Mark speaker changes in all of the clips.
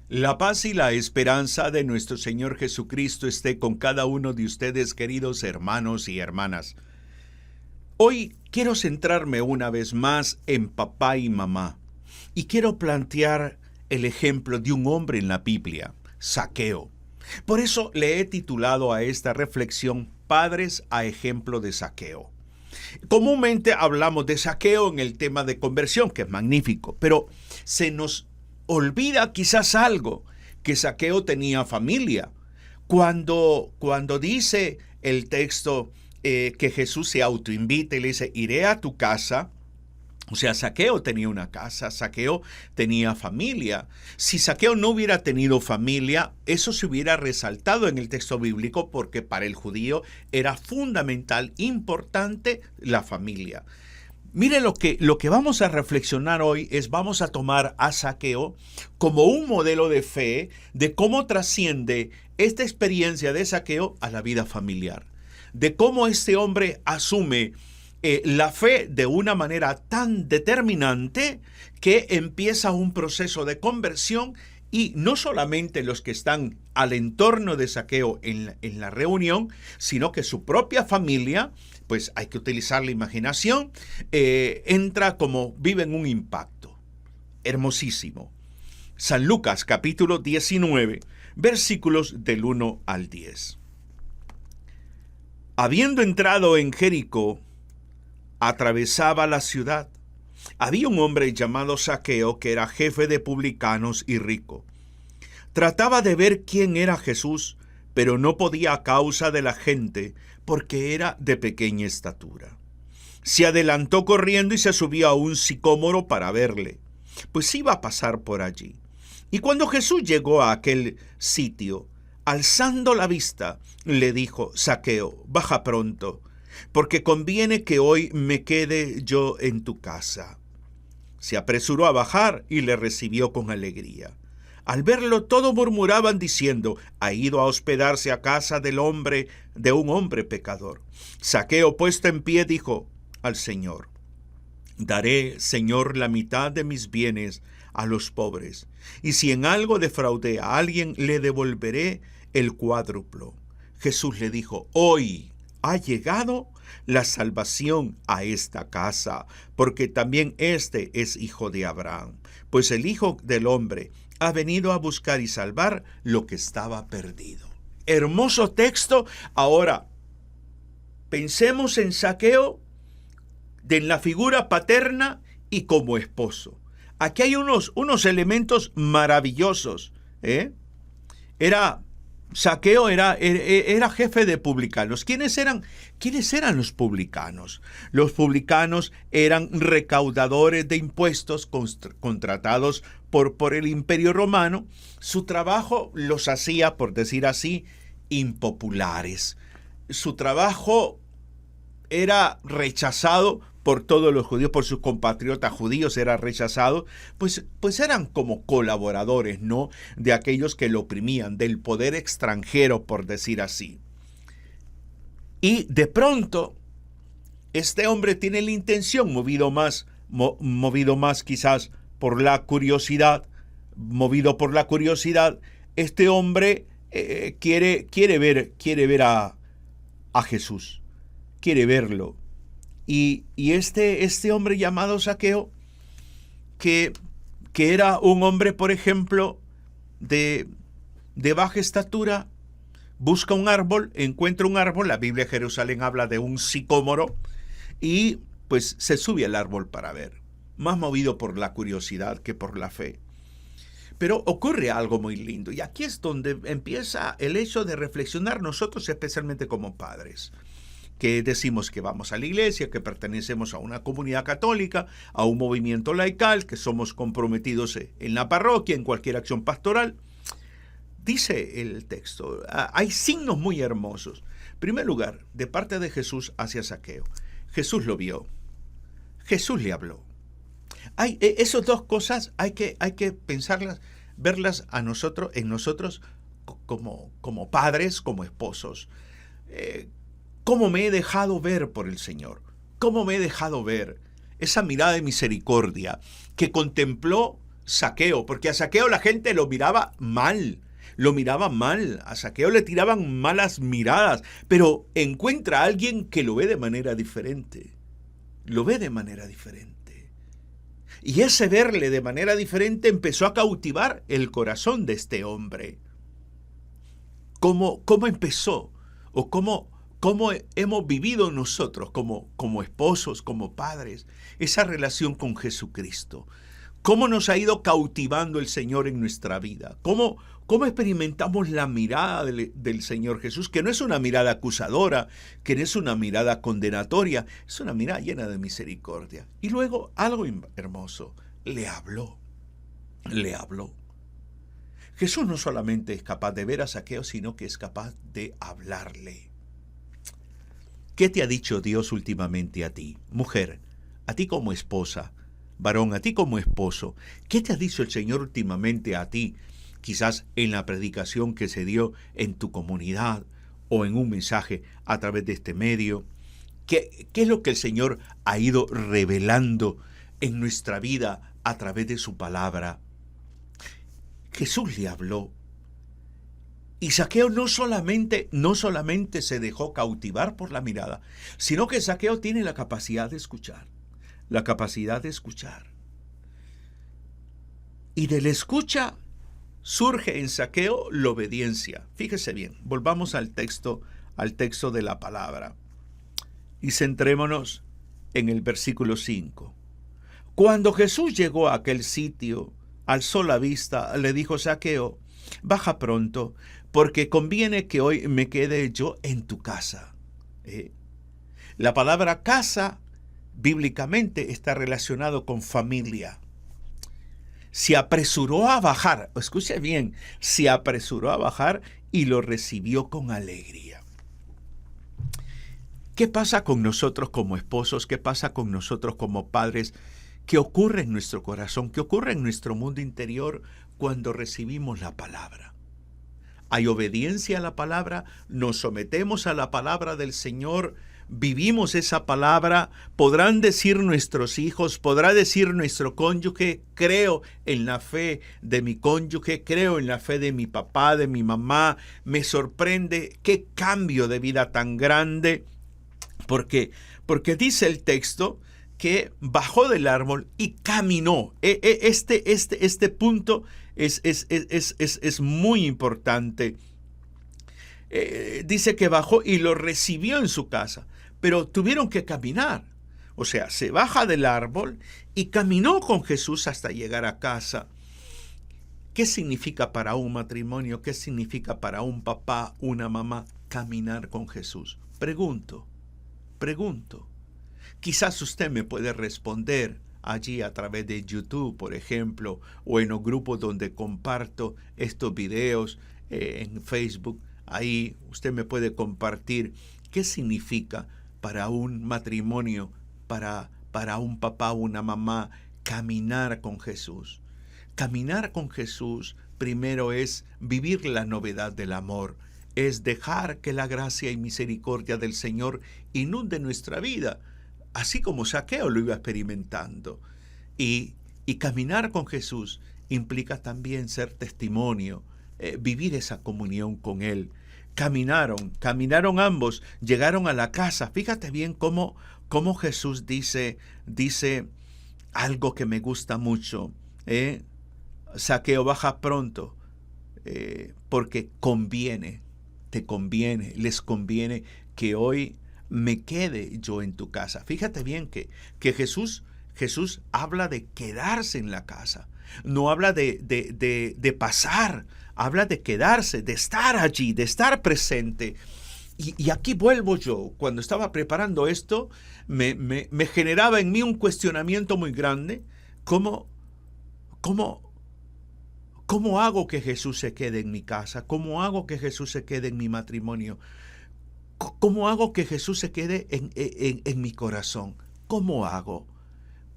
Speaker 1: La paz y la esperanza de nuestro Señor Jesucristo esté con cada uno de ustedes, queridos hermanos y hermanas. Hoy quiero centrarme una vez más en papá y mamá y quiero plantear el ejemplo de un hombre en la Biblia, Zaqueo. Por eso le he titulado a esta reflexión Padres a ejemplo de Zaqueo. Comúnmente hablamos de Zaqueo en el tema de conversión, que es magnífico, pero se nos olvida quizás algo, que Zaqueo tenía familia. Cuando dice el texto que Jesús se autoinvita y le dice, iré a tu casa. O sea, Zaqueo tenía una casa, Zaqueo tenía familia. Si Zaqueo no hubiera tenido familia, eso se hubiera resaltado en el texto bíblico porque para el judío era fundamental, importante la familia. Mire, lo que vamos a reflexionar hoy es, vamos a tomar a Zaqueo como un modelo de fe de cómo trasciende esta experiencia de Zaqueo a la vida familiar. De cómo este hombre asume la fe de una manera tan determinante que empieza un proceso de conversión y no solamente los que están al entorno de Zaqueo en la reunión, sino que su propia familia, pues hay que utilizar la imaginación, entra como vive en un impacto. Hermosísimo. San Lucas capítulo 19, versículos del 1 al 10. Habiendo entrado en Jericó, atravesaba la ciudad. Había un hombre llamado Zaqueo que era jefe de publicanos y rico. Trataba de ver quién era Jesús, pero no podía a causa de la gente, porque era de pequeña estatura. Se adelantó corriendo y se subió a un sicómoro para verle, pues iba a pasar por allí. Y cuando Jesús llegó a aquel sitio, alzando la vista, le dijo, Zaqueo, baja pronto, porque conviene que hoy me quede yo en tu casa. Se apresuró a bajar y le recibió con alegría. Al verlo, todos murmuraban diciendo, ha ido a hospedarse a casa de un hombre pecador. Zaqueo, puesto en pie, dijo al Señor, daré, Señor, la mitad de mis bienes a los pobres, y si en algo defraudé a alguien, le devolveré el cuádruplo. Jesús le dijo, hoy ha llegado la salvación a esta casa, porque también este es hijo de Abraham, pues el Hijo del Hombre ha venido a buscar y salvar lo que estaba perdido. Hermoso texto. Ahora, pensemos en Zaqueo en la figura paterna y como esposo. Aquí hay unos elementos maravillosos. Zaqueo era jefe de publicanos. ¿Quiénes eran los publicanos? Los publicanos eran recaudadores de impuestos contratados por el Imperio Romano. Su trabajo los hacía, por decir así, impopulares. Su trabajo era rechazado por todos los judíos, por sus compatriotas judíos era rechazado, pues eran como colaboradores, ¿no?, de aquellos que lo oprimían, del poder extranjero, por decir así. Y de pronto, este hombre tiene la intención, movido más quizás por la curiosidad, este hombre quiere ver a Jesús, quiere verlo. Y este hombre llamado Zaqueo, que era un hombre, por ejemplo, de baja estatura, busca un árbol, encuentra un árbol, la Biblia de Jerusalén habla de un sicómoro, y pues se sube al árbol para ver, más movido por la curiosidad que por la fe. Pero ocurre algo muy lindo, y aquí es donde empieza el hecho de reflexionar nosotros, especialmente como padres, que decimos que vamos a la iglesia, que pertenecemos a una comunidad católica, a un movimiento laical, que somos comprometidos en la parroquia, en cualquier acción pastoral. Dice el texto, hay signos muy hermosos. En primer lugar, de parte de Jesús hacia Zaqueo. Jesús lo vio. Jesús le habló. Esas dos cosas hay que pensarlas, verlas en nosotros como padres, como esposos. ¿Cómo me he dejado ver por el Señor? ¿Cómo me he dejado ver? Esa mirada de misericordia que contempló Zaqueo, porque a Zaqueo la gente lo miraba mal. Lo miraba mal, a Zaqueo le tiraban malas miradas, pero encuentra a alguien que lo ve de manera diferente. Lo ve de manera diferente. Y ese verle de manera diferente empezó a cautivar el corazón de este hombre. ¿Cómo empezó? ¿O cómo hemos vivido nosotros como esposos, como padres, esa relación con Jesucristo? ¿Cómo nos ha ido cautivando el Señor en nuestra vida? ¿Cómo experimentamos la mirada del Señor Jesús? Que no es una mirada acusadora, que no es una mirada condenatoria, es una mirada llena de misericordia. Y luego, algo hermoso, le habló. Jesús no solamente es capaz de ver a Zaqueo, sino que es capaz de hablarle. ¿Qué te ha dicho Dios últimamente a ti? Mujer, a ti como esposa, varón, a ti como esposo, ¿qué te ha dicho el Señor últimamente a ti? Quizás en la predicación que se dio en tu comunidad o en un mensaje a través de este medio. ¿Qué es lo que el Señor ha ido revelando en nuestra vida a través de su palabra? Jesús le habló. Y Zaqueo no solamente se dejó cautivar por la mirada, sino que Zaqueo tiene la capacidad de escuchar. La capacidad de escuchar. Y de la escucha surge en Zaqueo la obediencia. Fíjese bien, volvamos al texto de la palabra. Y centrémonos en el versículo 5. Cuando Jesús llegó a aquel sitio, alzó la vista, le dijo: Zaqueo, baja pronto, porque conviene que hoy me quede yo en tu casa. La palabra casa bíblicamente está relacionado con familia. Se apresuró a bajar, escuche bien, se apresuró a bajar y lo recibió con alegría. ¿Qué pasa con nosotros como esposos? ¿Qué pasa con nosotros como padres? ¿Qué ocurre en nuestro corazón? ¿Qué ocurre en nuestro mundo interior cuando recibimos la palabra? ¿Hay obediencia a la palabra? ¿Nos sometemos a la palabra del Señor? ¿Vivimos esa palabra? ¿Podrán decir nuestros hijos? ¿Podrá decir nuestro cónyuge? Creo en la fe de mi cónyuge, creo en la fe de mi papá, de mi mamá. Me sorprende qué cambio de vida tan grande. Porque dice el texto que bajó del árbol y caminó. Este punto es muy importante. Dice que bajó y lo recibió en su casa, pero tuvieron que caminar. O sea, se baja del árbol y caminó con Jesús hasta llegar a casa. ¿Qué significa para un matrimonio? ¿Qué significa para un papá, una mamá, caminar con Jesús? Pregunto. Quizás usted me puede responder allí a través de YouTube, por ejemplo, o en los grupos donde comparto estos videos, en Facebook. Ahí usted me puede compartir qué significa para un matrimonio, para un papá o una mamá, caminar con Jesús. Caminar con Jesús primero es vivir la novedad del amor, es dejar que la gracia y misericordia del Señor inunde nuestra vida, así como Zaqueo lo iba experimentando. Y caminar con Jesús implica también ser testimonio, vivir esa comunión con Él. Caminaron ambos, llegaron a la casa. Fíjate bien cómo Jesús dice algo que me gusta mucho. Zaqueo, baja pronto, porque les conviene que hoy me quede yo en tu casa. Fíjate bien que Jesús habla de quedarse en la casa. No habla de pasar, habla de quedarse, de estar allí, de estar presente. Y aquí vuelvo yo. Cuando estaba preparando esto, me generaba en mí un cuestionamiento muy grande. ¿Cómo hago que Jesús se quede en mi casa? ¿Cómo hago que Jesús se quede en mi matrimonio? ¿Cómo hago que Jesús se quede en mi corazón? ¿Cómo hago?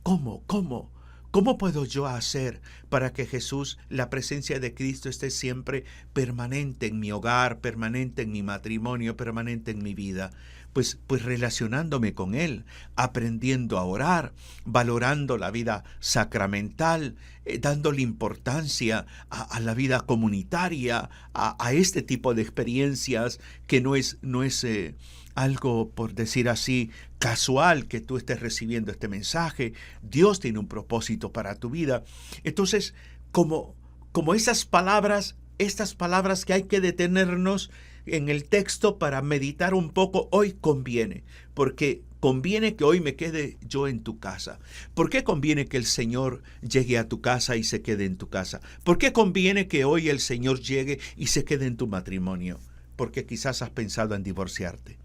Speaker 1: ¿Cómo puedo yo hacer para que Jesús, la presencia de Cristo, esté siempre permanente en mi hogar, permanente en mi matrimonio, permanente en mi vida? Pues relacionándome con Él, aprendiendo a orar, valorando la vida sacramental, dándole importancia a la vida comunitaria, a este tipo de experiencias que no es algo, por decir así, casual que tú estés recibiendo este mensaje. Dios tiene un propósito para tu vida. Entonces, como estas palabras que hay que detenernos en el texto para meditar un poco, hoy conviene, porque conviene que hoy me quede yo en tu casa. ¿Por qué conviene que el Señor llegue a tu casa y se quede en tu casa? ¿Por qué conviene que hoy el Señor llegue y se quede en tu matrimonio? Porque quizás has pensado en divorciarte,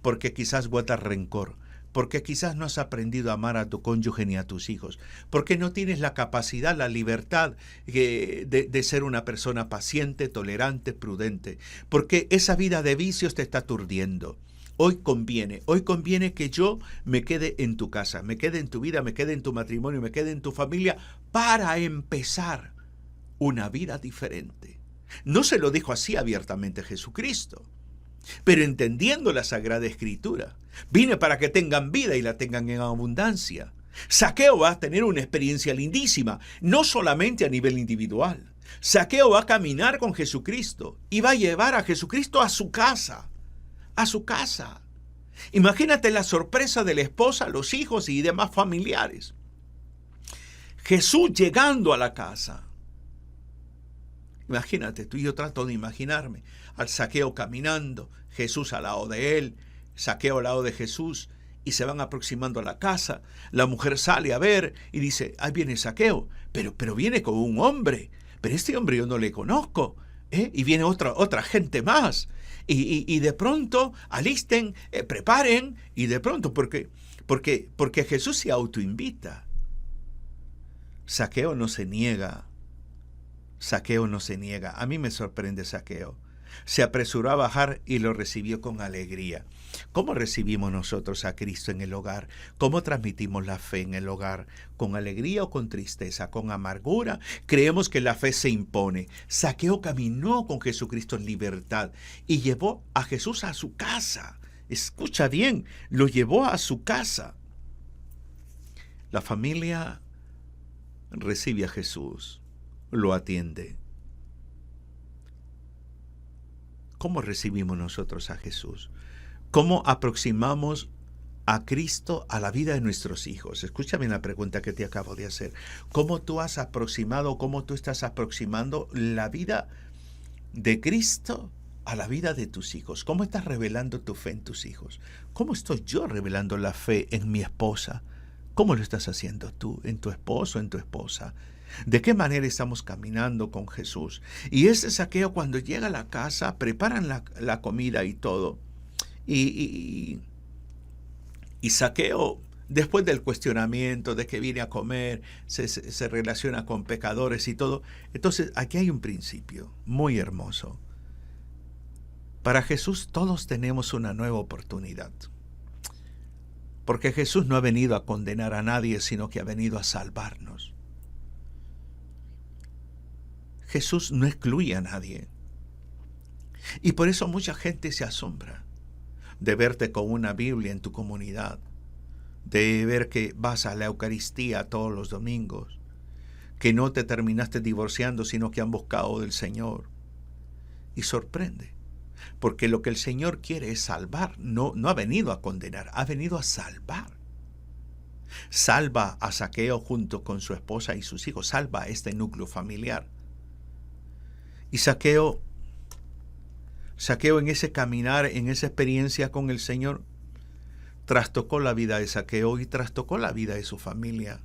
Speaker 1: porque quizás guardas rencor, porque quizás no has aprendido a amar a tu cónyuge ni a tus hijos, porque no tienes la capacidad, la libertad de ser una persona paciente, tolerante, prudente, porque esa vida de vicios te está aturdiendo. Hoy conviene que yo me quede en tu casa, me quede en tu vida, me quede en tu matrimonio, me quede en tu familia, para empezar una vida diferente. No se lo dijo así abiertamente Jesucristo, pero entendiendo la Sagrada Escritura, vine para que tengan vida y la tengan en abundancia. Zaqueo va a tener una experiencia lindísima, no solamente a nivel individual. Zaqueo va a caminar con Jesucristo y va a llevar a Jesucristo a su casa. A su casa. Imagínate la sorpresa de la esposa, los hijos y demás familiares. Jesús llegando a la casa. Imagínate, tú y yo trato de imaginarme al Zaqueo caminando, Jesús al lado de él, Zaqueo al lado de Jesús, y se van aproximando a la casa. La mujer sale a ver y dice, ahí viene Zaqueo, pero viene con un hombre, pero este hombre yo no le conozco, y viene otra gente más. Y de pronto alisten, preparen, y de pronto, porque Jesús se autoinvita. Zaqueo no se niega. Zaqueo no se niega. A mí me sorprende Zaqueo. Se apresuró a bajar y lo recibió con alegría. ¿Cómo recibimos nosotros a Cristo en el hogar? ¿Cómo transmitimos la fe en el hogar? ¿Con alegría o con tristeza? ¿Con amargura? Creemos que la fe se impone. Zaqueo caminó con Jesucristo en libertad y llevó a Jesús a su casa. Escucha bien, lo llevó a su casa. La familia recibe a Jesús, lo atiende. ¿Cómo recibimos nosotros a Jesús? ¿Cómo aproximamos a Cristo a la vida de nuestros hijos? Escúchame la pregunta que te acabo de hacer. ¿Cómo tú has aproximado, cómo tú estás aproximando la vida de Cristo a la vida de tus hijos? ¿Cómo estás revelando tu fe en tus hijos? ¿Cómo estoy yo revelando la fe en mi esposa? ¿Cómo lo estás haciendo tú, en tu esposo, en tu esposa? ¿De qué manera estamos caminando con Jesús? Y ese Zaqueo, cuando llega a la casa, preparan la comida y todo. Y Zaqueo, después del cuestionamiento de que viene a comer, se relaciona con pecadores y todo. Entonces, aquí hay un principio muy hermoso. Para Jesús todos tenemos una nueva oportunidad. Porque Jesús no ha venido a condenar a nadie, sino que ha venido a salvarnos. Jesús no excluye a nadie. Y por eso mucha gente se asombra de verte con una Biblia en tu comunidad, de ver que vas a la Eucaristía todos los domingos, que no te terminaste divorciando, sino que han buscado del Señor. Y sorprende, porque lo que el Señor quiere es salvar, no ha venido a condenar, ha venido a salvar. Salva a Zaqueo junto con su esposa y sus hijos, salva a este núcleo familiar. Y Zaqueo en ese caminar, en esa experiencia con el Señor, trastocó la vida de Zaqueo y trastocó la vida de su familia.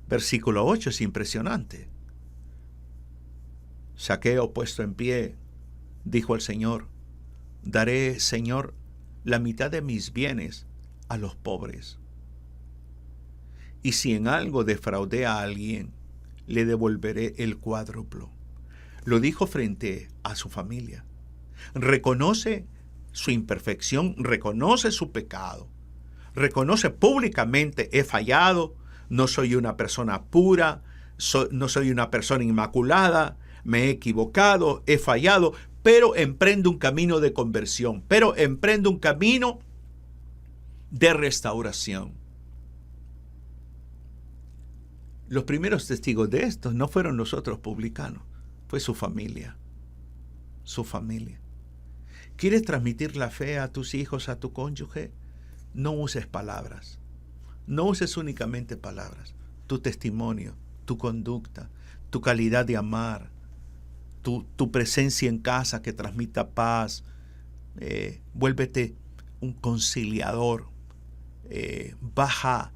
Speaker 1: Versículo 8 es impresionante. Zaqueo, puesto en pie, dijo al Señor, daré, Señor, la mitad de mis bienes a los pobres. Y si en algo defraudé a alguien, le devolveré el cuádruplo. Lo dijo frente a su familia. Reconoce su imperfección, reconoce su pecado, reconoce públicamente, he fallado, no soy una persona pura, no soy una persona inmaculada, me he equivocado, he fallado, pero emprende un camino de conversión, pero emprende un camino de restauración. Los primeros testigos de esto no fueron los otros publicanos, fue su familia. Su familia. ¿Quieres transmitir la fe a tus hijos, a tu cónyuge? No uses palabras. No uses únicamente palabras. Tu testimonio, tu conducta, tu calidad de amar, tu presencia en casa que transmita paz. Vuélvete un conciliador. Baja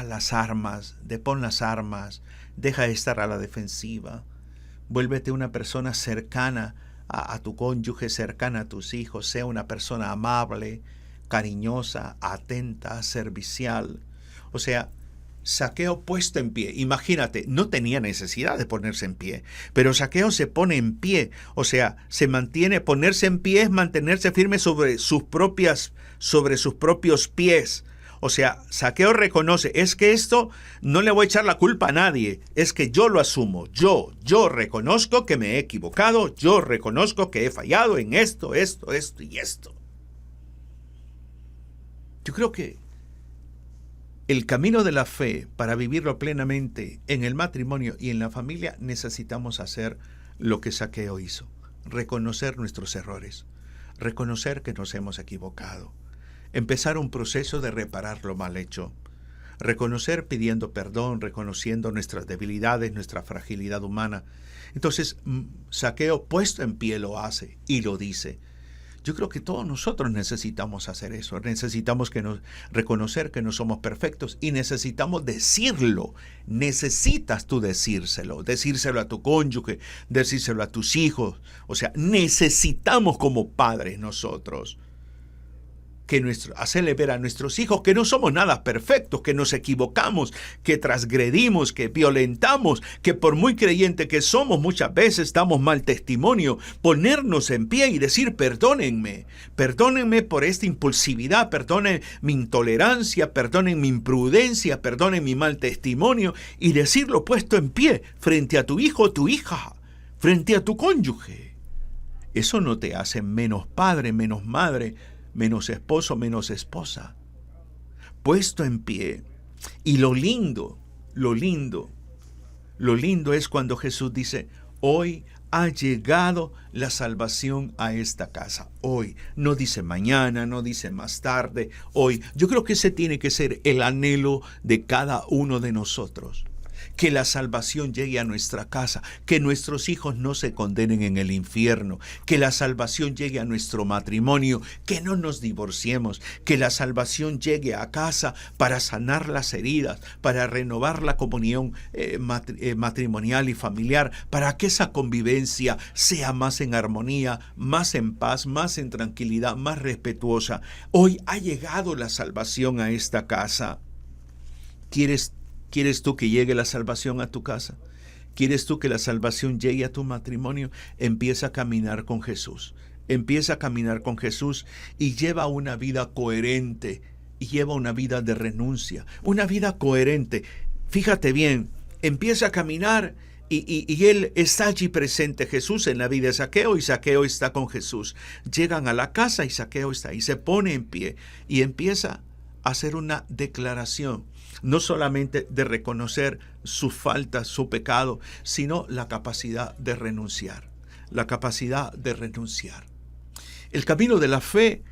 Speaker 1: las armas, depón las armas, deja de estar a la defensiva. Vuélvete una persona cercana a tu cónyuge, cercana a tus hijos. Sea una persona amable, cariñosa, atenta, servicial. O sea, Zaqueo puesto en pie. Imagínate, no tenía necesidad de ponerse en pie, pero Zaqueo se pone en pie. O sea, se mantiene. Ponerse en pie es mantenerse firme sobre sus propios pies. O sea, Zaqueo reconoce, es que esto no le voy a echar la culpa a nadie, es que yo lo asumo, yo reconozco que me he equivocado, yo reconozco que he fallado en esto y esto. Yo creo que el camino de la fe, para vivirlo plenamente en el matrimonio y en la familia, necesitamos hacer lo que Zaqueo hizo, reconocer nuestros errores, reconocer que nos hemos equivocado. Empezar un proceso de reparar lo mal hecho. Reconocer pidiendo perdón, reconociendo nuestras debilidades, nuestra fragilidad humana. Entonces, Zaqueo puesto en pie lo hace y lo dice. Yo creo que todos nosotros necesitamos hacer eso. Necesitamos reconocer que no somos perfectos y necesitamos decirlo. Necesitas tú decírselo a tu cónyuge, decírselo a tus hijos. O sea, necesitamos como padres nosotros hacerle ver a nuestros hijos que no somos nada perfectos, que nos equivocamos, que transgredimos, que violentamos, que por muy creyente que somos muchas veces damos mal testimonio. Ponernos en pie y decir perdónenme por esta impulsividad, perdonen mi intolerancia, perdonen mi imprudencia, perdonen mi mal testimonio, y decirlo puesto en pie frente a tu hijo o tu hija, frente a tu cónyuge. Eso no te hace menos padre, menos madre, menos esposo, menos esposa. Puesto en pie. Y lo lindo es cuando Jesús dice, hoy ha llegado la salvación a esta casa. Hoy. No dice mañana, no dice más tarde. Hoy. Yo creo que ese tiene que ser el anhelo de cada uno de nosotros. Que la salvación llegue a nuestra casa, que nuestros hijos no se condenen en el infierno, que la salvación llegue a nuestro matrimonio, que no nos divorciemos, que la salvación llegue a casa para sanar las heridas, para renovar la comunión matrimonial y familiar, para que esa convivencia sea más en armonía, más en paz, más en tranquilidad, más respetuosa. Hoy ha llegado la salvación a esta casa. ¿Quieres tú que llegue la salvación a tu casa? ¿Quieres tú que la salvación llegue a tu matrimonio? Empieza a caminar con Jesús. Empieza a caminar con Jesús y lleva una vida coherente. Y lleva una vida de renuncia. Una vida coherente. Fíjate bien, empieza a caminar y él está allí presente, Jesús, en la vida de Zaqueo, y Zaqueo está con Jesús. Llegan a la casa y Zaqueo está ahí. Se pone en pie y empieza a hacer una declaración. No solamente de reconocer sus faltas, su pecado, sino la capacidad de renunciar. La capacidad de renunciar. El camino de la fe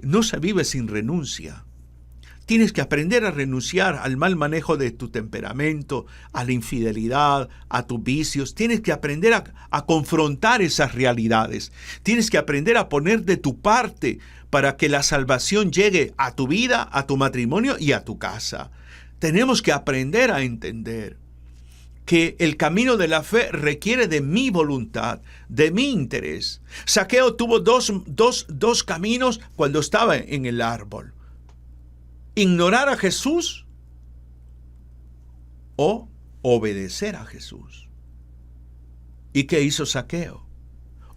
Speaker 1: no se vive sin renuncia. Tienes que aprender a renunciar al mal manejo de tu temperamento, a la infidelidad, a tus vicios. Tienes que aprender a confrontar esas realidades. Tienes que aprender a poner de tu parte para que la salvación llegue a tu vida, a tu matrimonio y a tu casa. Tenemos que aprender a entender que el camino de la fe requiere de mi voluntad, de mi interés. Zaqueo tuvo dos caminos cuando estaba en el árbol. Ignorar a Jesús o obedecer a Jesús. ¿Y qué hizo Zaqueo?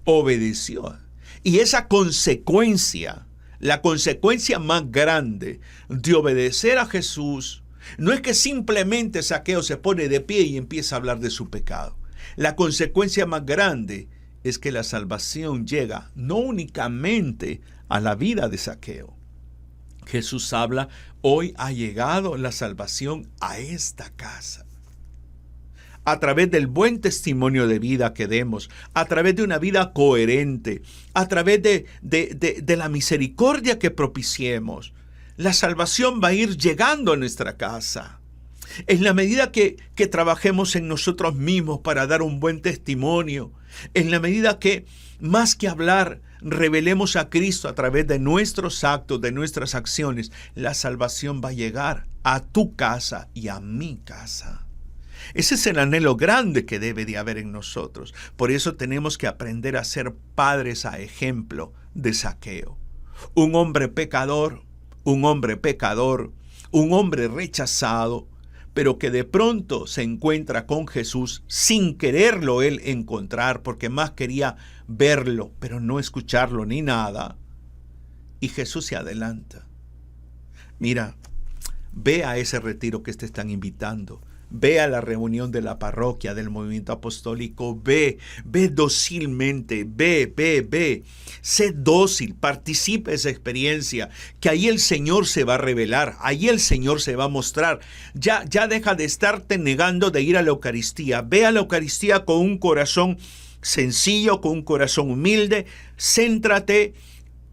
Speaker 1: Obedeció. Y esa consecuencia, la consecuencia más grande de obedecer a Jesús, no es que simplemente Zaqueo se pone de pie y empieza a hablar de su pecado. La consecuencia más grande es que la salvación llega no únicamente a la vida de Zaqueo. Jesús habla, hoy ha llegado la salvación a esta casa. A través del buen testimonio de vida que demos, a través de una vida coherente, a través de la misericordia que propiciemos, la salvación va a ir llegando a nuestra casa. En la medida que trabajemos en nosotros mismos para dar un buen testimonio, en la medida que, más que hablar, revelemos a Cristo a través de nuestros actos, de nuestras acciones, la salvación va a llegar a tu casa y a mi casa. Ese es el anhelo grande que debe de haber en nosotros. Por eso tenemos que aprender a ser padres a ejemplo de Zaqueo. Un hombre pecador, un hombre rechazado, pero que de pronto se encuentra con Jesús sin quererlo él encontrar, porque más quería verlo, pero no escucharlo ni nada. Y Jesús se adelanta. Mira, ve a ese retiro que te están invitando. Ve a la reunión de la parroquia, del movimiento apostólico, ve dócilmente, ve. Sé dócil, participa de esa experiencia, que ahí el Señor se va a revelar, ahí el Señor se va a mostrar. Ya deja de estarte negando de ir a la Eucaristía. Ve a la Eucaristía con un corazón sencillo, con un corazón humilde, céntrate,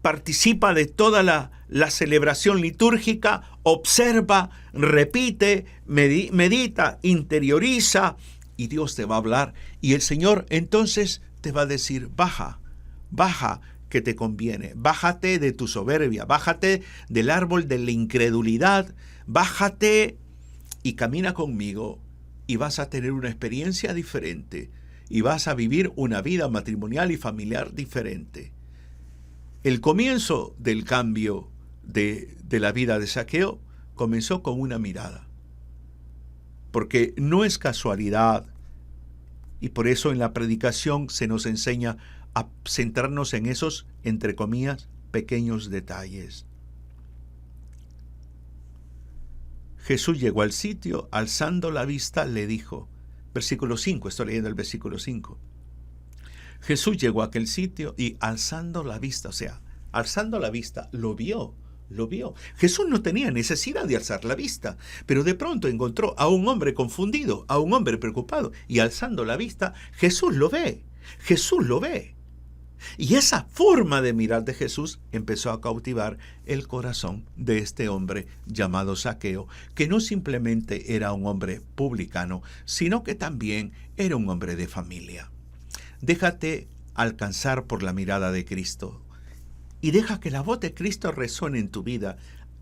Speaker 1: participa de toda la celebración litúrgica, observa, repite, medita, interioriza, y Dios te va a hablar. Y el Señor entonces te va a decir, baja, que te conviene. Bájate de tu soberbia, bájate del árbol de la incredulidad, bájate y camina conmigo y vas a tener una experiencia diferente y vas a vivir una vida matrimonial y familiar diferente. El comienzo del cambio de la vida de Zaqueo comenzó con una mirada. Porque no es casualidad, y por eso en la predicación se nos enseña a centrarnos en esos, entre comillas, pequeños detalles. Jesús llegó al sitio, alzando la vista, le dijo, versículo 5, estoy leyendo el versículo 5. Jesús llegó a aquel sitio y alzando la vista, lo vio. Jesús no tenía necesidad de alzar la vista, pero de pronto encontró a un hombre confundido, a un hombre preocupado, y alzando la vista, Jesús lo ve. Y esa forma de mirar de Jesús empezó a cautivar el corazón de este hombre llamado Zaqueo, que no simplemente era un hombre publicano, sino que también era un hombre de familia. Déjate alcanzar por la mirada de Cristo y deja que la voz de Cristo resuene en tu vida.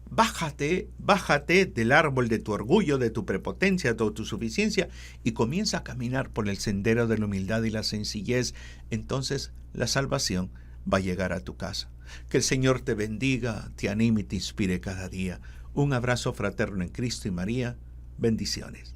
Speaker 1: Bájate del árbol de tu orgullo, de tu prepotencia, de tu suficiencia y comienza a caminar por el sendero de la humildad y la sencillez. Entonces la salvación va a llegar a tu casa. Que el Señor te bendiga, te anime y te inspire cada día. Un abrazo fraterno en Cristo y María. Bendiciones.